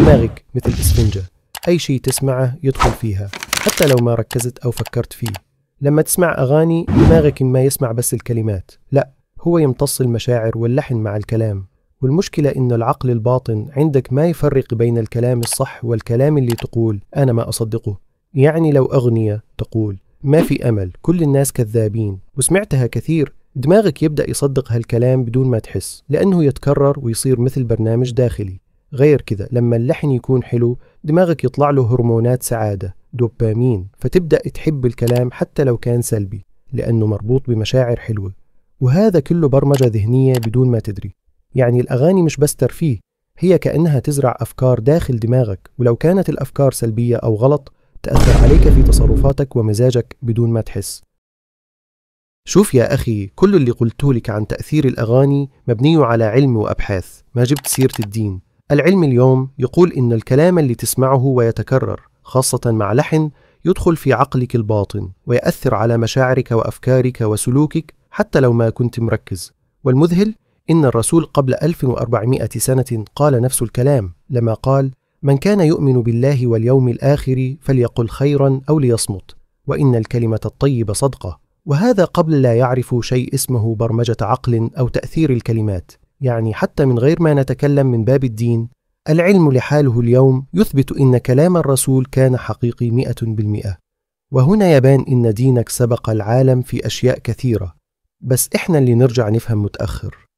دماغك مثل إسفنجة، أي شيء تسمعه يدخل فيها حتى لو ما ركزت أو فكرت فيه. لما تسمع أغاني دماغك ما يسمع بس الكلمات، لا، هو يمتص المشاعر واللحن مع الكلام. والمشكلة إنه العقل الباطن عندك ما يفرق بين الكلام الصح والكلام اللي تقول أنا ما أصدقه. يعني لو أغنية تقول ما في أمل، كل الناس كذابين، وسمعتها كثير، دماغك يبدأ يصدق هالكلام بدون ما تحس، لأنه يتكرر ويصير مثل برنامج داخلي. غير كذا لما اللحن يكون حلو دماغك يطلع له هرمونات سعادة، دوبامين، فتبدأ تحب الكلام حتى لو كان سلبي، لأنه مربوط بمشاعر حلوة. وهذا كله برمجة ذهنية بدون ما تدري. يعني الأغاني مش بس ترفيه، هي كأنها تزرع أفكار داخل دماغك، ولو كانت الأفكار سلبية أو غلط تأثر عليك في تصرفاتك ومزاجك بدون ما تحس. شوف يا أخي، كل اللي قلته لك عن تأثير الأغاني مبني على علم وأبحاث، ما جبت سيرة الدين. العلم اليوم يقول إن الكلام اللي تسمعه ويتكرر خاصة مع لحن يدخل في عقلك الباطن ويأثر على مشاعرك وأفكارك وسلوكك حتى لو ما كنت مركز. والمذهل إن الرسول قبل 1400 سنة قال نفس الكلام لما قال من كان يؤمن بالله واليوم الآخر فليقل خيرا أو ليصمت، وإن الكلمة الطيبة صدقة. وهذا قبل لا يعرفوا شيء اسمه برمجة عقل أو تأثير الكلمات. يعني حتى من غير ما نتكلم من باب الدين، العلم لحاله اليوم يثبت إن كلام الرسول كان حقيقي 100%. وهنا يبان إن دينك سبق العالم في أشياء كثيرة، بس إحنا اللي نرجع نفهم متأخر.